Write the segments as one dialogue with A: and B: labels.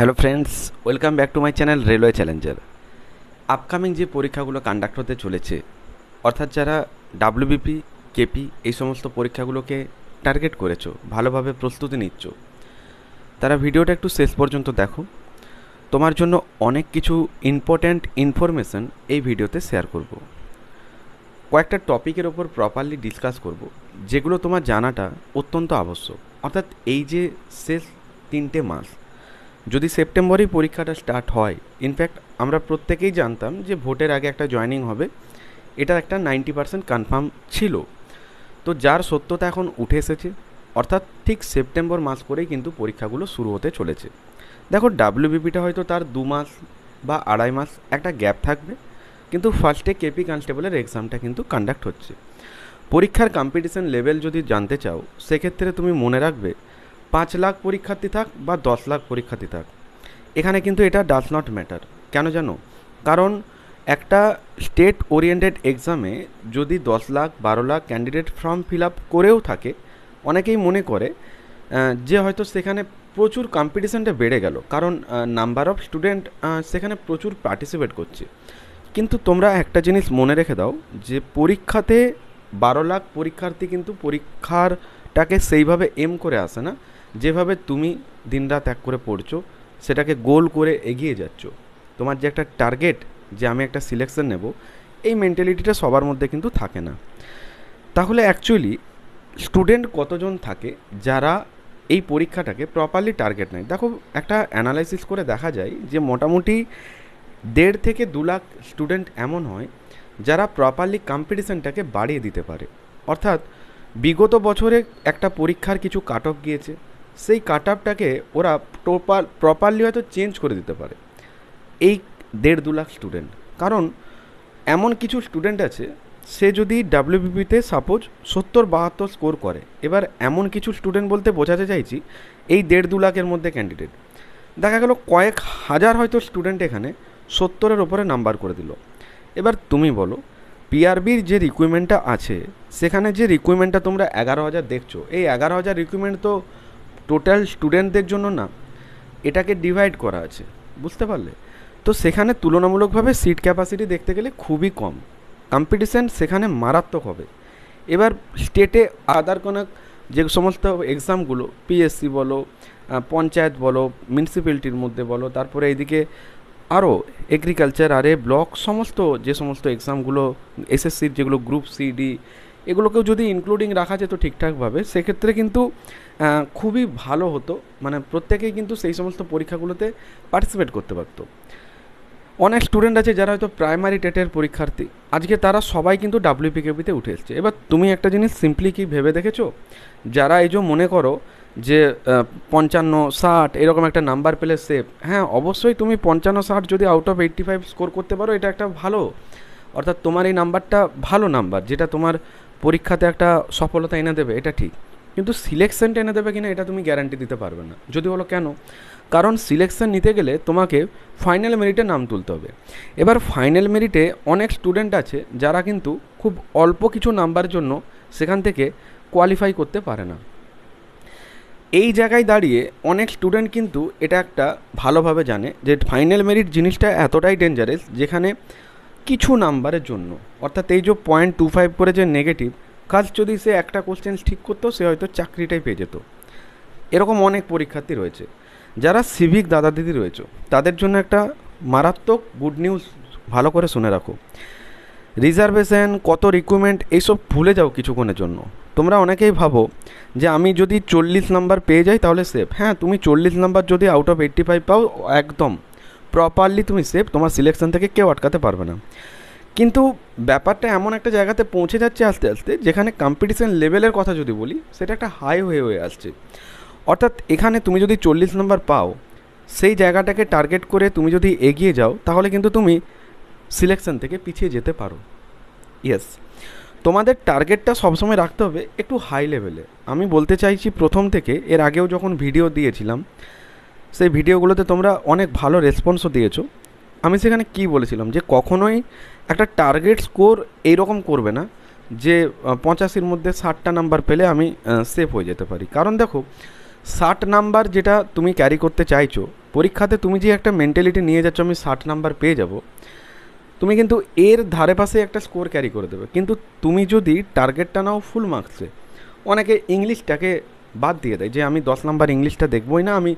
A: Hello friends, welcome back to my channel railway Challenger. Upcoming যে পরীক্ষাগুলো conduct হতে চলেছে, অর্থাৎ যারা ডাব্লিউবিপি, কেপি এই সমস্ত পরীক্ষাগুলোকে টার্গেট করেছো, ভালোভাবে প্রস্তুতি নিচ্ছ, তারা ভিডিওটা একটু শেষ পর্যন্ত দেখো। তোমার জন্য অনেক কিছু ইম্পর্ট্যান্ট ইনফরমেশান এই ভিডিওতে শেয়ার করব। কয়েকটা টপিকের ওপর প্রপারলি ডিসকাস করব, যেগুলো তোমার জানাটা অত্যন্ত আবশ্যক। অর্থাৎ এই যে শেষ 3টে মাস, যদি সেপ্টেম্বরেই পরীক্ষাটা স্টার্ট হয়, ইনফ্যাক্ট আমরা প্রত্যেকেই জানতাম যে ভোটের আগে একটা জয়েনিং হবে, এটা একটা 90% কনফার্ম ছিল। তো যার সত্যতা এখন উঠে এসেছে, অর্থাৎ ঠিক সেপ্টেম্বর মাস করেই কিন্তু পরীক্ষাগুলো শুরু হতে চলেছে। দেখো, ডাব্লিউবিপিটা হয়তো তার 2 মাস বা 2.5 মাস একটা গ্যাপ থাকবে, কিন্তু ফার্স্টে কেপি কনস্টেবলের এক্সামটা কিন্তু কন্ডাক্ট হচ্ছে। পরীক্ষার কম্পিটিশন লেভেল যদি জানতে চাও, সেক্ষেত্রে তুমি মনে রাখবে 5 লাখ পরীক্ষার্থী থাক বা 10 লাখ পরীক্ষার্থী থাক, এখানে কিন্তু এটা ডাজ নট ম্যাটার। কেন জানো? কারণ একটা স্টেট ওরিয়েন্টেড এক্সামে যদি 10 lakh 12 lakh candidate form fill up করেও থাকে, অনেকেই মনে করে যে হয়তো সেখানে প্রচুর কম্পিটিশানটা বেড়ে গেল, কারণ নাম্বার অফ স্টুডেন্ট সেখানে প্রচুর পার্টিসিপেট করছে। কিন্তু তোমরা একটা জিনিস মনে রেখে দাও, যে পরীক্ষাতে 12 লাখ পরীক্ষার্থী কিন্তু পরীক্ষারটাকে সেইভাবে এম করে আসে না, যেভাবে তুমি দিনরাত এক করে পড়ছো, সেটাকে গোল করে এগিয়ে যাচ্ছ। তোমার যে একটা টার্গেট, যে আমি একটা সিলেকশন নেব, এই মেন্টালিটিটা সবার মধ্যে কিন্তু থাকে না। তাহলে অ্যাকচুয়ালি স্টুডেন্ট কতজন থাকে যারা এই পরীক্ষাটাকে প্রপারলি টার্গেট নেয়? দেখো, একটা অ্যানালাইসিস করে দেখা যায় যে মোটামুটি 1.5 থেকে 2 লাখ স্টুডেন্ট এমন হয় যারা প্রপারলি কম্পিটিশানটাকে বাড়িয়ে দিতে পারে। অর্থাৎ বিগত বছরে একটা পরীক্ষার কিছু কাট অফ গিয়েছে, সেই কাট অফটাকে ওরা প্রপারলি হয়তো চেঞ্জ করে দিতে পারে, এই 1.5-2 লাখ স্টুডেন্ট। কারণ এমন কিছু স্টুডেন্ট আছে, সে যদি ডাব্লিউবিপিতে সাপোজ 70-72 স্কোর করে, এবার এমন কিছু স্টুডেন্ট বলতে বোঝাতে চাইছি এই 1.5-2 লাখের মধ্যে ক্যান্ডিডেট, দেখা গেল কয়েক হাজার হয়তো স্টুডেন্ট এখানে 70-এর ওপরে নাম্বার করে দিল। এবার তুমি বলো, পিআরবির যে রিকুইরমেন্টটা আছে, সেখানে যে রিকুইরমেন্টটা তোমরা 11,000 দেখছো, এই 11,000 রিকুইরমেন্ট তো টোটাল স্টুডেন্টদের জন্য না, এটাকে ডিভাইড করা আছে, বুঝতে পারলে? তো সেখানে তুলনামূলকভাবে সিট ক্যাপাসিটি দেখতে গেলে খুবই কম, কম্পিটিশান সেখানে মারাত্মক হবে। এবার স্টেটে আদার কোনো যে সমস্ত এক্সামগুলো, পিএসসি বলো, পঞ্চায়েত বলো, মিউনিসিপ্যালিটির মধ্যে বলো, তারপরে এইদিকে আরও এগ্রিকালচার, আরে ব্লক, সমস্ত যে সমস্ত এক্সামগুলো এসএসসির যেগুলো গ্রুপ সি ডি, এগুলোকেও যদি ইনক্লুডিং রাখা যেত ঠিকঠাকভাবে, সেক্ষেত্রে কিন্তু খুবই ভালো হতো। মানে প্রত্যেকেই কিন্তু সেই সমস্ত পরীক্ষাগুলোতে পার্টিসিপেট করতে পারতো। অনেক স্টুডেন্ট আছে যারা হয়তো প্রাইমারি টেটের পরীক্ষার্থী, আজকে তারা সবাই কিন্তু ডাব্লিউপিকেপিতে উঠে এসছে। এবার তুমি একটা জিনিস সিম্পলি কি ভেবে দেখেছো, যারা এই যে মনে করো যে 55-60 এরকম একটা নাম্বার পেলে সেফ, হ্যাঁ অবশ্যই তুমি 55-60 যদি আউট অফ 85 স্কোর করতে পারো, এটা একটা ভালো, অর্থাৎ তোমার এই নাম্বারটা ভালো নাম্বার, যেটা তোমার পরীক্ষাতে একটা সফলতা এনে দেবে, এটা ঠিক। কিন্তু সিলেকশনটা এনে দেবে কিনা এটা তুমি গ্যারান্টি দিতে পারবে না। যদি বলো কেন? কারণ সিলেকশন নিতে গেলে তোমাকে ফাইনাল মেরিটে নাম তুলতে হবে। এবার ফাইনাল মেরিটে অনেক স্টুডেন্ট আছে যারা কিন্তু খুব অল্প কিছু নাম্বার জন্য সেখান থেকে কোয়ালিফাই করতে পারে না। এই জায়গায় দাঁড়িয়ে অনেক স্টুডেন্ট কিন্তু এটা একটা ভালোভাবে জানে যে ফাইনাল মেরিট জিনিসটা এতটাই ডেঞ্জারাস, যেখানে কিছু নাম্বারের জন্য, অর্থাৎ এই যে 0.25 করে যে নেগেটিভ, কাজ যদি সে একটা কোশ্চেন ঠিক করতো, সে হয়তো চাকরিটাই পেয়ে যেত। এরকম অনেক পরীক্ষার্থী রয়েছে। যারা সিভিক দাদা দিদি রয়েছে, তাদের জন্য একটা মারাত্মক গুড নিউজ, ভালো করে শুনে রাখো। রিজার্ভেশন, কত রিক্রুটমেন্ট, এইসব ভুলে যাও কিছুক্ষণের জন্য। তোমরা অনেকেই ভাবো যে আমি যদি 40 নাম্বার পেয়ে যাই তাহলে সেফ। হ্যাঁ, তুমি 40 নাম্বার যদি আউট অফ 85 পাও, একদম প্রপারলি তুমি সেফ, তোমার সিলেকশন থেকে কেউ আটকাতে পারবে না। কিন্তু ব্যাপারটা এমন একটা জায়গাতে পৌঁছে যাচ্ছে আস্তে আস্তে, যেখানে কম্পিটিশন লেভেলের কথা যদি বলি, সেটা একটা হাই হয়ে আসছে। অর্থাৎ এখানে তুমি যদি 40 নম্বর পাও, সেই জায়গাটাকে টার্গেট করে তুমি যদি এগিয়ে যাও, তাহলে কিন্তু তুমি সিলেকশন থেকে পিছিয়ে যেতে পারো। ইয়েস, তোমাদের টার্গেটটা সবসময় রাখতে হবে একটু হাই লেভেলে। আমি বলতে চাইছি প্রথম থেকে, এর আগেও যখন ভিডিও দিয়েছিলাম, সেই ভিডিওগুলোতে তোমরা অনেক ভালো রেসপন্সও দিয়েছো। আমি সেখানে কি বলেছিলাম, যে কখনোই একটা টার্গেট স্কোর এইরকম করবে না যে 85-র মধ্যে 60টা নাম্বার পেলে আমি সেফ হয়ে যেতে পারি। কারণ দেখো, 60 নাম্বার যেটা তুমি ক্যারি করতে চাইছো, পরীক্ষাতে তুমি যে একটা মেন্টালিটি নিয়ে যাচ্ছ আমি 60 নাম্বার পেয়ে যাব, তুমি কিন্তু এর ধারে পাশে একটা স্কোর ক্যারি করে দেবে। কিন্তু তুমি যদি টার্গেটটা নাও ফুল মার্কসে, অনেকে ইংলিশটাকে বাদ দিয়ে দেয় যে আমি 10 নাম্বার ইংলিশটা দেখবই না, আমি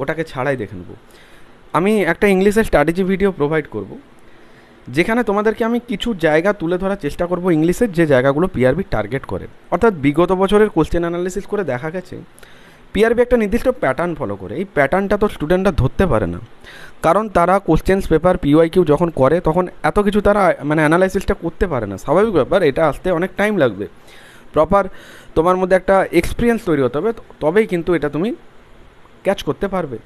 A: ওটাকে ছাড়াই দেখে নেবো। আমি একটা ইংলিশের স্ট্র্যাটেজি ভিডিও প্রোভাইড করব, যেখানে তোমাদেরকে আমি কিছু জায়গা তুলে ধরার চেষ্টা করব ইংলিশের, যে জায়গাগুলো পিআরবি টার্গেট করে। অর্থাৎ বিগত বছরের কোশ্চেন অ্যানালিসিস করে দেখা গেছে পিআরবি একটা নির্দিষ্ট প্যাটার্ন ফলো করে। এই প্যাটার্নটা তো স্টুডেন্টরা ধরতে পারে না, কারণ তারা কোশ্চেন্স পেপার পিওয়াইকিউ যখন করে তখন এত কিছু তারা মানে অ্যানালাইসিসটা করতে পারে না। স্বাভাবিক ব্যাপার, এটা আসতে অনেক টাইম লাগবে। প্রপার তোমার মধ্যে একটা এক্সপিরিয়েন্স তৈরি হতে হবে, তবেই কিন্তু এটা তুমি ক্যাচ করতে পারবে।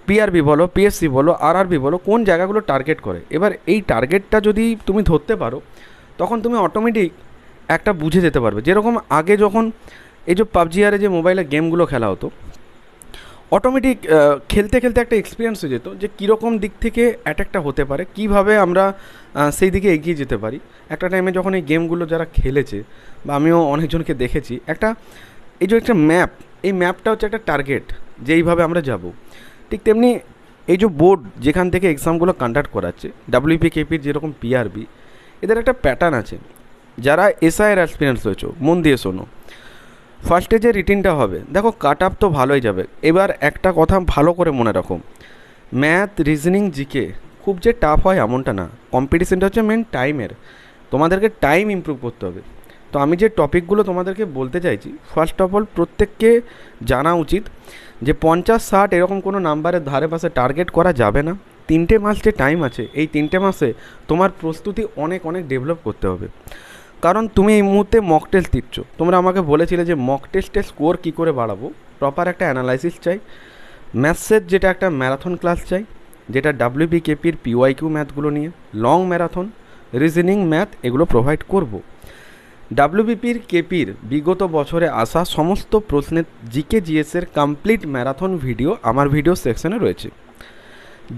A: পিআরবি বলো, পিএসসি বলো, আরআরবি বলো, কোন জায়গাগুলো টার্গেট করে, এবার এই টার্গেটটা যদি তুমি ধরতে পারো তখন তুমি অটোমেটিক একটা বুঝে যেতে পারবে। যেরকম আগে যখন এই যে পাবজি আরে যে মোবাইলে গেমগুলো খেলা হতো, অটোমেটিক খেলতে খেলতে একটা এক্সপিরিয়েন্স হয়ে যেত যে কীরকম দিক থেকে অ্যাটাকটা হতে পারে, কীভাবে আমরা সেই দিকে এগিয়ে যেতে পারি। একটা টাইমে যখন এই গেমগুলো যারা খেলেছে বা আমিও অনেকজনকে দেখেছি, একটা এই যে একটা ম্যাপ, এই ম্যাপটা হচ্ছে একটা টার্গেট যে এইভাবে আমরা যাব। ঠিক তেমনি এই যে বোর্ড যেখান থেকে এক্সামগুলো কন্ডাক্ট করাচ্ছে, ডাব্লিউপি কেপির যেরকম পিআরবি, এদের একটা প্যাটার্ন আছে। যারা এসআইয়ের এক্সপিরিয়েন্স হয়েছো মন দিয়ে শোনো, ফার্স্টে যে রিটিনটা হবে দেখো কাট আপ তো ভালোই যাবে। এবার একটা কথা ভালো করে মনে রাখো, ম্যাথ, রিজনিং, জিকে খুব যে টাফ হয় এমনটা না। কম্পিটিশনটা হচ্ছে মেন টাইমের, তোমাদেরকে টাইম ইমপ্রুভ করতে হবে। তো আমি যে টপিকগুলো তোমাদেরকে বলতে চাইছি, ফার্স্ট অফ অল প্রত্যেককে জানা উচিত যে 50-60 এরকম কোনো নাম্বারের ধারে পাশে টার্গেট করা যাবে না। 3টে মাস যে টাইম আছে, এই 3টে মাসে তোমার প্রস্তুতি অনেক অনেক ডেভেলপ করতে হবে। কারণ তুমি এই মুহূর্তে মক টেস্ট দিচ্ছ, তোমরা আমাকে বলেছিলে যে মক টেস্টের স্কোর কী করে বাড়াবো। প্রপার একটা অ্যানালাইসিস চাই, ম্যাথসের যেটা একটা ম্যারাথন ক্লাস চাই, যেটা ডাব্লিউবি কেপির পিওয়াইকিউ ম্যাথগুলো নিয়ে লং ম্যারাথন, রিজনিং, ম্যাথ এগুলো প্রোভাইড করব। ডাব্লিউবিপির কেপির বিগত বছরে আসা সমস্ত প্রশ্নের জিকে জিএসের কমপ্লিট ম্যারাথন ভিডিও আমার ভিডিও সেকশনে রয়েছে।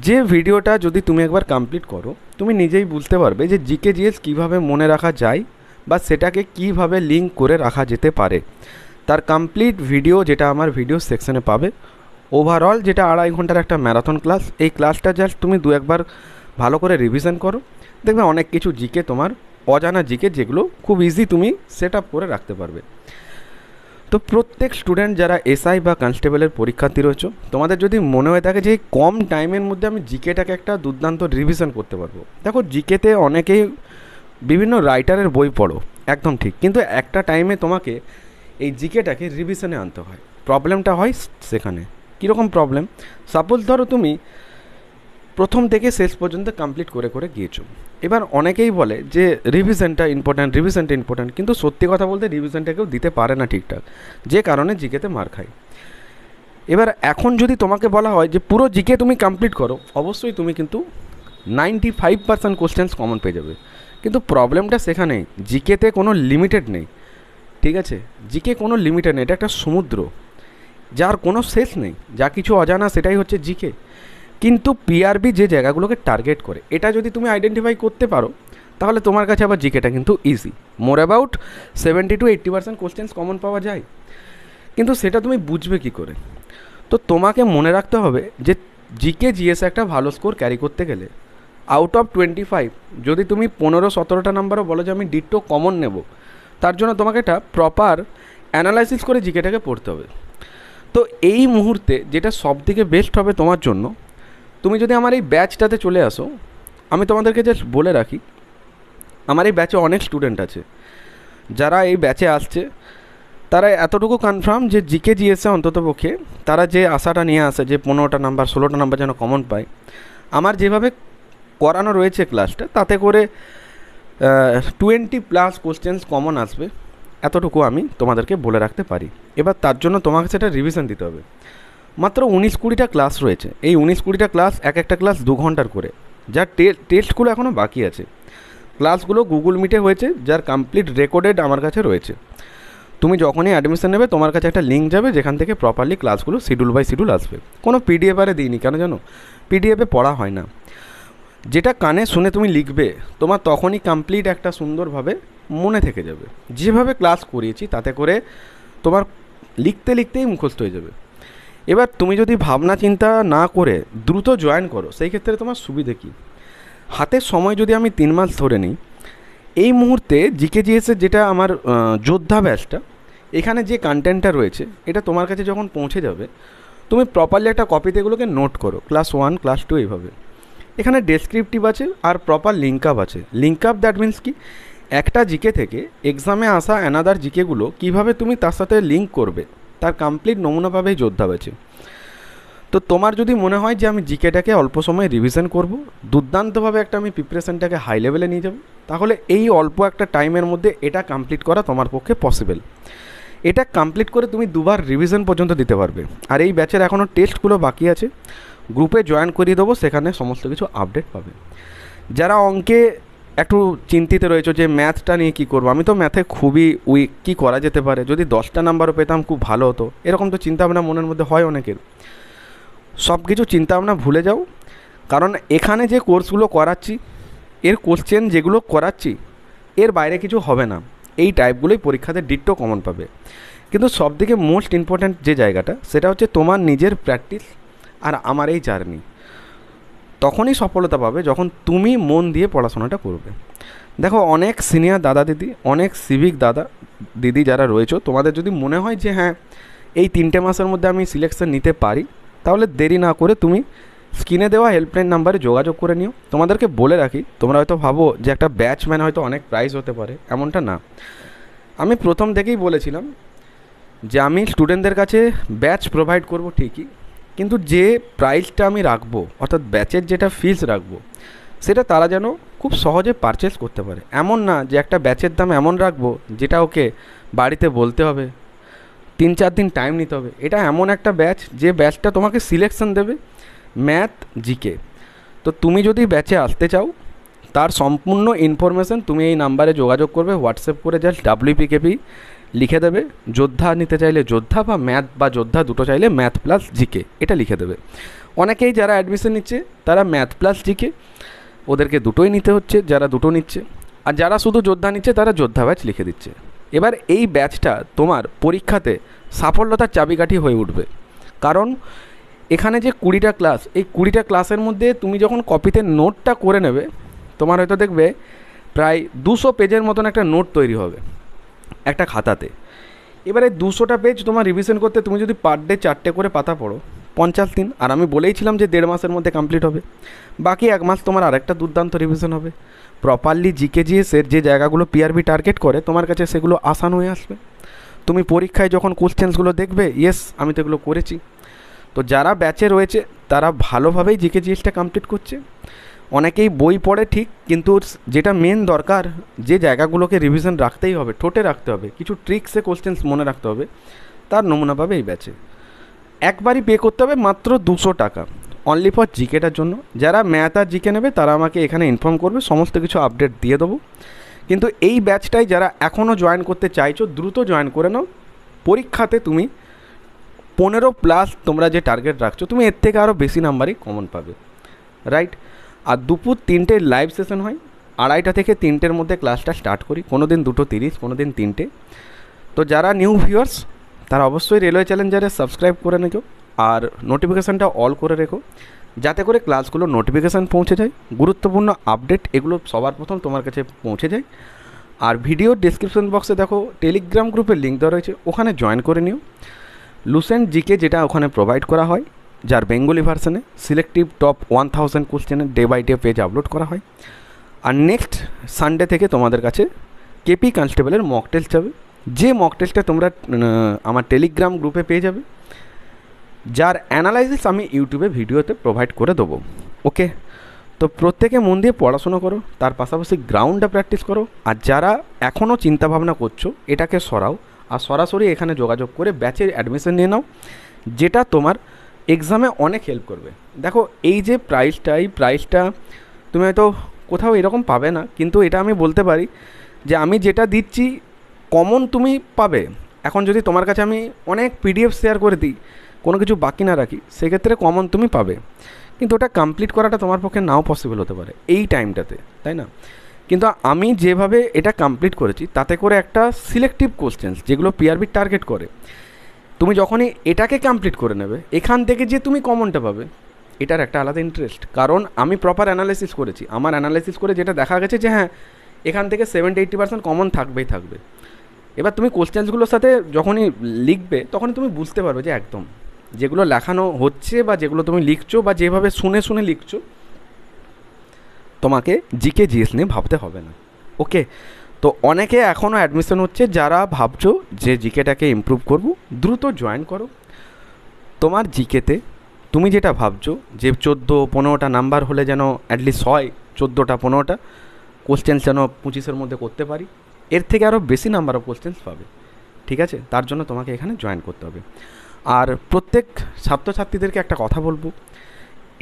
A: যে ভিডিওটা যদি তুমি একবার কমপ্লিট করো, তুমি নিজেই বুঝতে পারবে যে জিকে জিএস কীভাবে মনে রাখা যায় বা সেটাকে কিভাবে লিঙ্ক করে রাখা যেতে পারে। তার কমপ্লিট ভিডিও যেটা আমার ভিডিও সেকশনে পাবে। ওভারঅল যেটা 2.5 ঘন্টার একটা ম্যারাথন ক্লাস, এই ক্লাসটা জাস্ট তুমি একবার ভালো করে রিভিশন করো, দেখবে অনেক কিছু জিকে তোমার অজানা জিকে যেগুলো খুব ইজি তুমি সেট আপ করে রাখতে পারবে। তো প্রত্যেক স্টুডেন্ট যারা এসআই বা কনস্টেবলের পরীক্ষার্থী রয়েছে, তোমাদের যদি মনে হয়ে থাকে যে কম টাইমের মধ্যে আমি জিকেটাকে একটা দুর্দান্ত রিভিশন করতে পারবো, দেখো জিকেতে অনেকেই বিভিন্ন রাইটারের বই পড়ো, একদম ঠিক, কিন্তু একটা টাইমে তোমাকে এই জিকেটাকে রিভিশনে আনতে হয়। প্রবলেমটা হয় সেখানে। কীরকম প্রবলেম? সাপোজ ধরো তুমি প্রথম থেকে শেষ পর্যন্ত কমপ্লিট করে করে গিয়েছো, এবার অনেকেই বলে যে রিভিশনটা ইম্পর্ট্যান্ট, কিন্তু সত্যি কথা বলতে রিভিশনটা কেউ দিতে পারে না ঠিকঠাক, যে কারণে জিকেতে মার খায়। এবার এখন যদি তোমাকে বলা হয় যে পুরো জিকে তুমি কমপ্লিট করো, অবশ্যই তুমি কিন্তু 95% কোশ্চেন্স কমন পেয়ে যাবে। কিন্তু প্রবলেমটা সেখানেই, জিকেতে কোনো লিমিটেড নেই, ঠিক আছে? জিকে কোনো লিমিটেড নেই, এটা একটা সমুদ্র যার কোনো শেষ নেই, যা কিছু অজানা সেটাই হচ্ছে জিকে। কিন্তু পিআরবি যে জায়গাগুলোকে টার্গেট করে, এটা যদি তুমি আইডেন্টিফাই করতে পারো, তাহলে তোমার কাছে আবার জিকেটা কিন্তু easy. More about 70-80% questions common পাওয়া যায়, কিন্তু সেটা তুমি বুঝবে কী করে? তো তোমাকে মনে রাখতে হবে যে জিকে জিএস একটা ভালো স্কোর ক্যারি করতে গেলে আউট অফ 25 যদি তুমি 15-17টা নাম্বারও বলো যে আমি ডিট্টো কমন নেব, তার জন্য তোমাকে একটা প্রপার অ্যানালাইসিস করে জিকেটাকে পড়তে হবে। তো এই মুহূর্তে যেটা সবথেকে বেস্ট হবে তোমার জন্য, তুমি যদি আমার এই ব্যাচটাতে চলে আসো, আমি তোমাদেরকে জাস্ট বলে রাখি, আমার এই ব্যাচে অনেক স্টুডেন্ট আছে যারা এই ব্যাচে আসছে, তারা এতটুকু কনফার্ম যে জিকে জিএসে অন্ততপক্ষে তারা যে আশাটা নিয়ে আসে যে 15টা নাম্বার 16টা নাম্বার যেন কমন পায়, আমার যেভাবে করানো রয়েছে ক্লাসটা, তাতে করে 20+ কোশ্চেন্স কমন আসবে, এতটুকু আমি তোমাদেরকে বলে রাখতে পারি। এবার তার জন্য তোমাকে সেটা রিভিশন দিতে হবে। মাত্র 19-20টা ক্লাস রয়েছে, এই 19-20টা ক্লাস একটা ক্লাস 2 ঘন্টার করে, যার টেস্টগুলো এখনও বাকি আছে। ক্লাসগুলো গুগল মিটে হয়েছে, যার কমপ্লিট রেকর্ডেড আমার কাছে রয়েছে। তুমি যখনই অ্যাডমিশন নেবে তোমার কাছে একটা লিঙ্ক যাবে, যেখান থেকে প্রপারলি ক্লাসগুলো শিডিউল বাই শিডিউল আসবে। কোনো পিডিএফ আরে দিইনি, কেন জানো? পিডিএফে পড়া হয় না, যেটা কানে শুনে তুমি লিখবে তোমার তখনই কমপ্লিট একটা সুন্দরভাবে মনে থেকে যাবে। যেভাবে ক্লাস করিয়েছি তাতে করে তোমার লিখতে লিখতেই মুখস্থ হয়ে যাবে। এবার তুমি যদি ভাবনা চিন্তা না করে দ্রুত জয়েন করো, সেই ক্ষেত্রে তোমার সুবিধে কী? হাতের সময় যদি আমি 3 মাস ধরে নিই, এই মুহূর্তে জিকেজিএসের যেটা আমার যোদ্ধা ব্যাচটা, এখানে যে কন্টেন্টটা রয়েছে এটা তোমার কাছে যখন পৌঁছে যাবে, তুমি প্রপারলি একটা কপিতে এগুলোকে নোট করো, ক্লাস 1 ক্লাস 2 এইভাবে। এখানে ডেসক্রিপটিভ আছে আর প্রপার লিঙ্ক আপ আছে। লিঙ্ক আপ দ্যাট মিন্স কি, একটা জিকে থেকে এক্সামে আসা অ্যানাদার জিকেগুলো কীভাবে তুমি তার সাথে লিঙ্ক করবে, তার কমপ্লিট নমুনা পাবে এই যোদ্ধা ব্যাচে। তো তোমার যদি মনে হয় যে আমি জিকেটাকে অল্প সময় রিভিশন করব, দুর্দান্তভাবে একটা আমি প্রিপারেশনটাকে হাই লেভেলে নিয়ে যাব, তাহলে এই অল্প একটা টাইমের মধ্যে এটা কমপ্লিট করা তোমার পক্ষে পসিবল। এটা কমপ্লিট করে তুমি 2বার রিভিশন পর্যন্ত দিতে পারবে। আর এই ব্যাচের এখনও টেস্টগুলো বাকি আছে, গ্রুপে জয়েন করিয়ে দেবো, সেখানে সমস্ত কিছু আপডেট পাবে। যারা অঙ্কে একটু চিন্তিত রয়েছে যে ম্যাথটা নিয়ে কী করবো, আমি তো ম্যাথে খুবই উইক, কী করা যেতে পারে, যদি 10টা নাম্বারও পেতাম খুব ভালো হতো, এরকম তো চিন্তাভাবনা মনের মধ্যে হয় অনেকের। সব কিছু চিন্তাভাবনা ভুলে যাও, কারণ এখানে যে কোর্সগুলো করাচ্ছি, এর কোশ্চেন যেগুলো করাচ্ছি, এর বাইরে কিছু হবে না। এই টাইপগুলোই পরীক্ষাতে ডিট্টো কমন পাবে। কিন্তু সবথেকে মোস্ট ইম্পর্ট্যান্ট যে জায়গাটা, সেটা হচ্ছে তোমার নিজের প্র্যাকটিস আর আমার এই জার্নি। তখনই সফলতা পাবে যখন তুমি মন দিয়ে পড়াশোনাটা করবে। দেখো, অনেক সিনিয়র দাদা দিদি, অনেক সিভিক দাদা দিদি যারা রয়েছে, তোমাদের যদি মনে হয় যে হ্যাঁ এই 3টে মাসের মধ্যে আমি সিলেকশন নিতে পারি, তাহলে দেরি না করে তুমি স্ক্রিনে দেওয়া হেল্পলাইন নাম্বারে যোগাযোগ করে নিও। তোমাদেরকে বলে রাখি, তোমরা হয়তো ভাবো যে একটা ব্যাচম্যান হয়তো অনেক প্রাইস হতে পারে, এমনটা না। আমি প্রথম থেকেই বলেছিলাম যে আমি স্টুডেন্টদের কাছে ব্যাচ প্রোভাইড করব ঠিকই, কিন্তু যে প্রাইসটা আমি রাখবো, অর্থাৎ ব্যাচের যেটা ফিস রাখবো, সেটা তারা যেন খুব সহজে পারচেস করতে পারে। এমন না যে একটা ব্যাচের দাম এমন রাখবো যেটা ওকে বাড়িতে বলতে হবে, 3-4 দিন টাইম নিতে হবে। এটা এমন একটা ব্যাচ যে ব্যাচটা তোমাকে সিলেকশন দেবে ম্যাথ জিকে। তো তুমি যদি ব্যাচে আসতে চাও, তার সম্পূর্ণ ইনফরমেশান তুমি এই নাম্বারে যোগাযোগ করবে, হোয়াটসঅ্যাপ করে জাস্ট WPKP লিখে দেবে। যোদ্ধা নিতে চাইলে যোদ্ধা, বা ম্যাথ বা যোদ্ধা দুটো চাইলে ম্যাথ প্লাস জিকে এটা লিখে দেবে। অনেকেই যারা অ্যাডমিশন নিচ্ছে তারা ম্যাথ প্লাস জিকে, ওদেরকে দুটোই নিতে হচ্ছে যারা দুটো নিচ্ছে, আর যারা শুধু যোদ্ধা নিচ্ছে তারা যোদ্ধা ব্যাচ লিখে দিচ্ছে। এবার এই ব্যাচটা তোমার পরীক্ষাতে সাফল্যতার চাবিকাঠি হয়ে উঠবে, কারণ এখানে যে 20টা ক্লাস, এই 20টা ক্লাসের মধ্যে তুমি যখন কপিতে নোটটা করে নেবে, তোমার হয়তো দেখবে প্রায় 200 পেজের মতন একটা নোট তৈরি হবে একটা খাতাতে। এবারে 200টা পেজ তোমার রিভিশন করতে তুমি যদি পার ডে 4টে করে পাতা পড়ো, 50 দিন। আর আমি বলেইছিলাম যে 1.5 মাসের মধ্যে কমপ্লিট হবে, বাকি 1 মাস তোমার আরেকটা দুর্দান্ত রিভিশন হবে। প্রপারলি জিকেজিএসের যে জায়গাগুলো পিআরবি টার্গেট করে, তোমার কাছে সেগুলো আসান হয়ে আসবে। তুমি পরীক্ষায় যখন কোশ্চেন্সগুলো দেখবে, ইয়েস আমি তো এগুলো করেছি। তো যারা ব্যাচে রয়েছে তারা ভালোভাবেই জিকেজিএসটা কমপ্লিট করছে। অনেকেই বই পড়ে ঠিক, কিন্তু যেটা মেন দরকার, যে জায়গাগুলোকে রিভিশন রাখতেই হবে, ঠোঁটে রাখতে হবে, কিছু ট্রিক্সে কোশ্চেন্স মনে রাখতে হবে, তার নমুনা পাবে এই ব্যাচে। একবারই পে করতে হবে মাত্র 200 টাকা, অনলি ফর জিকেটার জন্য। যারা ম্যাথ আর জিকে নেবে তারা আমাকে এখানে ইনফর্ম করবে, সমস্ত কিছু আপডেট দিয়ে দেবো। কিন্তু এই ব্যাচটাই যারা এখনও জয়েন করতে চাইছো, দ্রুত জয়েন করে নাও। পরীক্ষাতে তুমি 15+ তোমরা যে টার্গেট রাখছো, তুমি এর থেকে আরও বেশি নাম্বারই কমন পাবে, রাইট? আর দুপুর 3টে লাইভ সেশন হয়, 2:30 থেকে 3টের মধ্যে ক্লাসটা স্টার্ট করি, কোনো দিন 2:30, কোনো দিন 3টে। তো যারা নিউ ভিউয়ার্স তারা অবশ্যই রেলওয়ে চ্যালেঞ্জারে সাবস্ক্রাইব করে রেখো, আর নোটিফিকেশানটা অল করে রেখো, যাতে করে ক্লাসগুলো নোটিফিকেশান পৌঁছে যায়, গুরুত্বপূর্ণ আপডেট এগুলো সবার প্রথম তোমার কাছে পৌঁছে যায়। আর ভিডিও ডিসক্রিপশন বক্সে দেখো টেলিগ্রাম গ্রুপের লিঙ্ক দেওয়া রয়েছে, ওখানে জয়েন করে নিও। লুসেন্ট জিকে যেটা ওখানে প্রোভাইড করা হয়, যার বেঙ্গলি ভার্সনে সিলেক্টিভ টপ 1000 কোশ্চেনের day by day page upload করা হয়। আর নেক্সট সানডে থেকে তোমাদের কাছে কেপি কনস্টেবলের মক টেস্ট যাবে, যে মক টেস্টটা তোমরা আমার টেলিগ্রাম গ্রুপে পেয়ে যাবে, যার অ্যানালাইসিস আমি ইউটিউবে ভিডিওতে প্রোভাইড করে দেবো। ওকে, তো প্রত্যেকে মন দিয়ে পড়াশোনা করো, তার পাশাপাশি গ্রাউন্ডে প্র্যাকটিস করো। আর যারা এখনও চিন্তাভাবনা করছো, এটাকে সরাও, আর সরাসরি এখানে যোগাযোগ করে ব্যাচের অ্যাডমিশন নিয়ে নাও, যেটা তোমার এক্সামে অনেক হেল্প করবে। দেখো, এই যে প্রাইসটা, এই প্রাইসটা তুমি হয়তো কোথাও এরকম পাবে না, কিন্তু এটা আমি বলতে পারি যে আমি যেটা দিচ্ছি কমন তুমি পাবে। এখন যদি তোমার কাছে আমি অনেক PDF শেয়ার করে দিই, কোনো কিছু বাকি না রাখি, সেক্ষেত্রে কমন তুমি পাবে, কিন্তু ওটা কমপ্লিট করাটা তোমার পক্ষে নাও পসিবল হতে পারে এই টাইমটাতে, তাই না? কিন্তু আমি যেভাবে এটা কমপ্লিট করেছি, তাতে করে একটা সিলেক্টিভ কোশ্চেন্স যেগুলো পিআরবি টার্গেট করে, তুমি যখনই এটাকে কমপ্লিট করে নেবে, এখান থেকে যে তুমি কমনটা পাবে এটার একটা আলাদা ইন্টারেস্ট। কারণ আমি প্রপার অ্যানালাইসিস করেছি, আমার অ্যানালাইসিস করে যেটা দেখা গেছে যে হ্যাঁ এখান থেকে 70-80% কমন থাকবেই থাকবে। এবার তুমি কোশ্চেন্সগুলোর সাথে যখনই লিখবে তখনই তুমি বুঝতে পারবে যে একদম যেগুলো লেখানো হচ্ছে বা যেগুলো তুমি লিখছো বা যেভাবে শুনে শুনে লিখছো, তোমাকে জিকে জিএস নিয়ে ভাবতে হবে না। ওকে, তো অনেকে এখনও অ্যাডমিশন হচ্ছে, যারা ভাবছো যে জিকেটাকে ইমপ্রুভ করবো, দ্রুত জয়েন করো। তোমার জিকেতে তুমি যেটা ভাবছো যে 14-15টা নাম্বার হলে যেন অ্যাটলিস্ট হয় 14টা-15টা কোশ্চেন্স যেন 25-এর মধ্যে করতে পারি, এর থেকে আরও বেশি নাম্বার অফ কোশ্চেন্স পাবে। ঠিক আছে, তার জন্য তোমাকে এখানে জয়েন করতে হবে। আর প্রত্যেক ছাত্রছাত্রীদেরকে একটা কথা বলবো,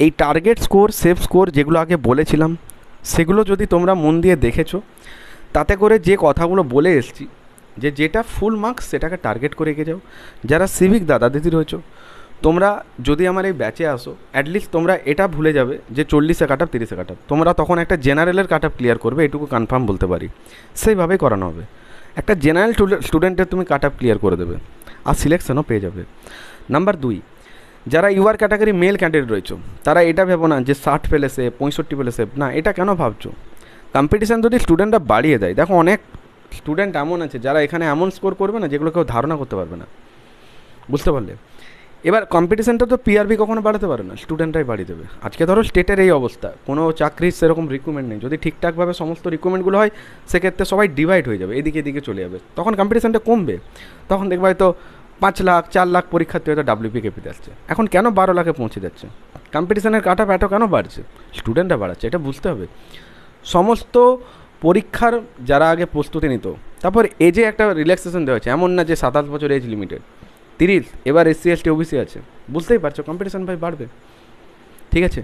A: এই টার্গেট স্কোর, সেফ স্কোর যেগুলো আগে বলেছিলাম, সেগুলো যদি তোমরা মন দিয়ে দেখেছো, তাতে করে যে কথাগুলো বলে এসেছি যে যেটা ফুল মার্কস সেটাকে টার্গেট করে এগিয়ে যাও। যারা সিভিক দাদা দিদি রয়েছো, তোমরা যদি আমার এই ব্যাচে আসো, অ্যাটলিস্ট তোমরা এটা ভুলে যাবে যে 40-এ কাট অফ 30-এ কাট অফ, তোমরা তখন একটা জেনারেলের কাট অফ ক্লিয়ার করবে, এটুকু কনফার্ম বলতে পারি। সেইভাবেই করানো হবে, একটা জেনারেল স্টুডেন্টের তুমি কাট অফ ক্লিয়ার করে দেবে আর সিলেকশনও পেয়ে যাবে। নাম্বার 2, যারা ইউআর ক্যাটাগরি মেল ক্যান্ডিডেট রয়েছো, তারা এটা ভেবো না যে 60 পেলে সেভ, 65 পেলে সেভ, না, এটা কেন ভাবছো? কম্পিটিশান যদি স্টুডেন্টরা বাড়িয়ে দেয়, দেখো অনেক স্টুডেন্ট এমন আছে যারা এখানে এমন স্কোর করবে না যেগুলো কেউ ধারণা করতে পারবে না, বুঝতে পারলে? এবার কম্পিটিশানটা তো পিআরবি কখনো বাড়াতে পারে না, স্টুডেন্টরাই বাড়িয়ে দেবে। আজকে ধরো স্টেটের এই অবস্থা, কোনো চাকরির সেরকম রিক্রুটমেন্ট নেই, যদি ঠিকঠাকভাবে সমস্ত রিক্রুটমেন্টগুলো হয় সেক্ষেত্রে সবাই ডিভাইড হয়ে যাবে, এদিকে এদিকে চলে যাবে, তখন কম্পিটিশানটা কমবে। তখন দেখবে হয়তো 5 লাখ 4 লাখ পরীক্ষার্থী হয়তো ডাব্লিউপি কেপিতে আসছে, এখন কেন 12 লাখে পৌঁছে যাচ্ছে? কম্পিটিশানের কাট অফ এত কেন বাড়ছে? স্টুডেন্টরা বাড়াচ্ছে, এটা বুঝতে হবে। সমস্ত পরীক্ষার যারা আগে প্রস্তুতি নিত, তারপর এজে একটা রিল্যাক্সেশন দেওয়া হয়েছে, এমন না যে 27 বছর এজ লিমিটেড, 30, এবার এসসি এসটি ওবিসি আছে, বুঝতেই পারছো কম্পিটিশান ভাই বাড়বে। ঠিক আছে,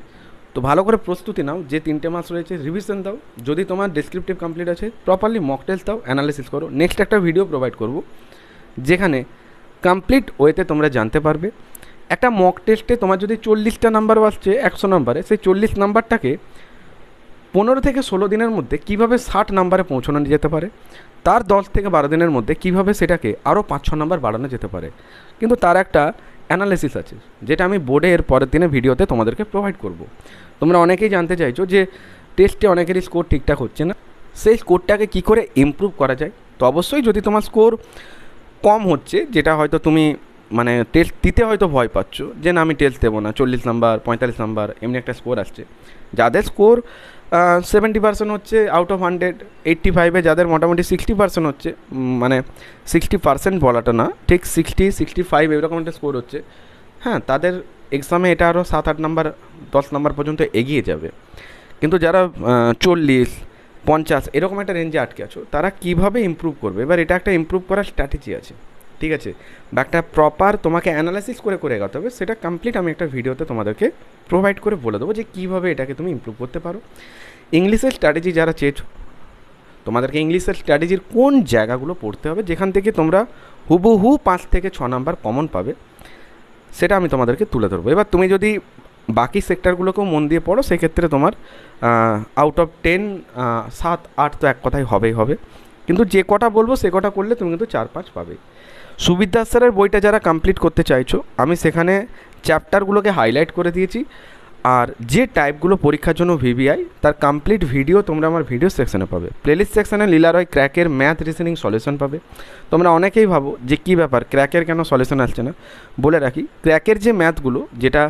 A: তো ভালো করে প্রস্তুতি নাও, যে 3টে মাস রয়েছে রিভিশন দাও, যদি তোমার ডেসক্রিপটিভ কমপ্লিট আছে প্রপারলি মক টেস্ট দাও, অ্যানালিসিস করো। নেক্সট একটা ভিডিও প্রোভাইড করব যেখানে কমপ্লিট ওয়েতে তোমরা জানতে পারবে একটা মক টেস্টে তোমার যদি 40টা নাম্বার আসছে 100 নাম্বারে, সেই 40 নাম্বারটাকে 15 থেকে 16 দিনের মধ্যে কীভাবে 60 নাম্বারে পৌঁছানো যেতে পারে, তার 10 থেকে 12 দিনের মধ্যে কীভাবে সেটাকে আরও 5-6 নাম্বার বাড়ানো যেতে পারে। কিন্তু তার একটা অ্যানালিসিস আছে, যেটা আমি বোর্ডে এর পরের দিনে ভিডিওতে তোমাদেরকে প্রোভাইড করব। তোমরা অনেকেই জানতে চাইছো যে টেস্টে অনেকেরই স্কোর ঠিকঠাক হচ্ছে না, সেই স্কোরটাকে কী করে ইমপ্রুভ করা যায়। তো অবশ্যই যদি তোমার স্কোর কম হচ্ছে, যেটা হয়তো তুমি মানে টেস্ট দিতে হয়তো ভয় পাচ্ছ যে না আমি টেস্ট দেবো না, 40 নাম্বার 45 নাম্বার এমনি একটা স্কোর আসছে, যাদের স্কোর 70% হচ্ছে আউট অফ 100, 85-এ যাদের মোটামুটি 60% হচ্ছে, মানে 60% বলাটা না, ঠিক 60-65 এরকম একটা স্কোর হচ্ছে, হ্যাঁ, তাদের এক্সামে এটা আরও 7-8 নাম্বার 10 নাম্বার পর্যন্ত এগিয়ে যাবে। কিন্তু যারা 40-50 এরকম একটা রেঞ্জে আটকে আছো, তারা কীভাবে ইমপ্রুভ করবে? এবার এটা একটা ইমপ্রুভ করার স্ট্র্যাটেজি আছে, ঠিক আছে, বা একটা প্রপার তোমাকে অ্যানালাইসিস করে করে এগোতে হবে, সেটা কমপ্লিট আমি একটা ভিডিওতে তোমাদেরকে প্রোভাইড করে বলে দেবো যে কীভাবে এটাকে তুমি ইমপ্রুভ করতে পারো। ইংলিশের স্ট্র্যাটেজি যারা চেয়েছো, তোমাদেরকে ইংলিশের স্ট্র্যাটেজির কোন জায়গাগুলো পড়তে হবে যেখান থেকে তোমরা হুবহু 5 থেকে 6 নাম্বার কমন পাবে, সেটা আমি তোমাদেরকে তুলে ধরবো। এবার তুমি যদি বাকি সেক্টরগুলোকেও মন দিয়ে পড়ো, সেক্ষেত্রে তোমার আউট অফ 10 7-8 তো এক কথাই হবেই হবে, কিন্তু যে কটা বলবো সে কটা করলে তুমি কিন্তু 4-5 পাবে। সুবিদ্যা স্যারের বইটা যারা কমপ্লিট করতে চাইছো, আমি সেখানে চ্যাপ্টারগুলোকে হাইলাইট করে দিয়েছি, আর যে টাইপগুলো পরীক্ষার জন্য ভিভিআই তার কমপ্লিট ভিডিও তোমরা আমার ভিডিও সেকশনে পাবে। প্লেলিস্ট সেকশনে লীলা রয় ক্র্যাকের ম্যাথ রিজনিং সলিউশন পাবে। তোমরা অনেকেই ভাবো যে কী ব্যাপার ক্র্যাকের কেন সলিউশন আসছে না, বলে রাখি ক্র্যাকের যে ম্যাথগুলো, যেটা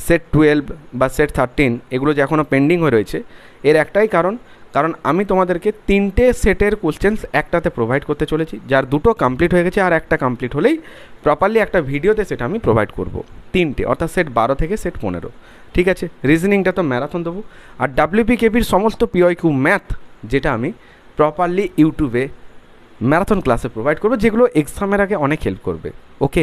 A: সেট 12 বা সেট 13 এগুলো যে এখনও পেন্ডিং হয়ে রয়েছে, এর একটাই কারণ আমি তোমাদেরকে 3টে সেটের কোশ্চেন্স একটাতে প্রোভাইড করতে চলেছি, যার 2টো কমপ্লিট হয়ে গেছে, আর একটা কমপ্লিট হলেই প্রপারলি একটা ভিডিওতে সেটা আমি প্রোভাইড করব। 3টে, অর্থাৎ সেট 12 থেকে সেট 15, ঠিক আছে। রিজনিংটা তো ম্যারাথন দেবো, আর ডাব্লিউপিকেপির সমস্ত পিওয়াইকিউ ম্যাথ যেটা আমি প্রপারলি ইউটিউবে ম্যারাথন ক্লাসে প্রোভাইড করবো, যেগুলো এক্সামের আগে অনেক হেল্প করবে। ওকে,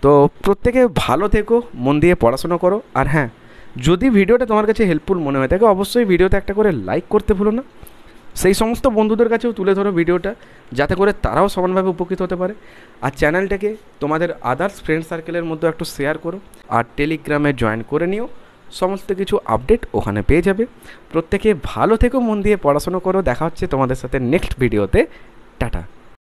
A: তো প্রত্যেকে ভালো থেকো, মন দিয়ে পড়াশোনা করো, আর হ্যাঁ, যদি ভিডিওটা তোমার কাছে হেল্পফুল মনে হয় থাকে অবশ্যই ভিডিওতে একটা করে লাইক করতে ভুলো না। সেই সমস্ত বন্ধুদের কাছেও তুলে ধরো ভিডিওটা, যাতে করে তারাও সমানভাবে উপকৃত হতে পারে। আর চ্যানেলটাকে তোমাদের আদার্স ফ্রেন্ড সার্কেলের মধ্যে একটু শেয়ার করো, আর টেলিগ্রামে জয়েন করে নিও, সমস্ত কিছু আপডেট ওখানে পেয়ে যাবে। প্রত্যেকে ভালো থেকো, মন দিয়ে পড়াশোনা করো, দেখা হচ্ছে তোমাদের সাথে নেক্সট ভিডিওতে। টাটা।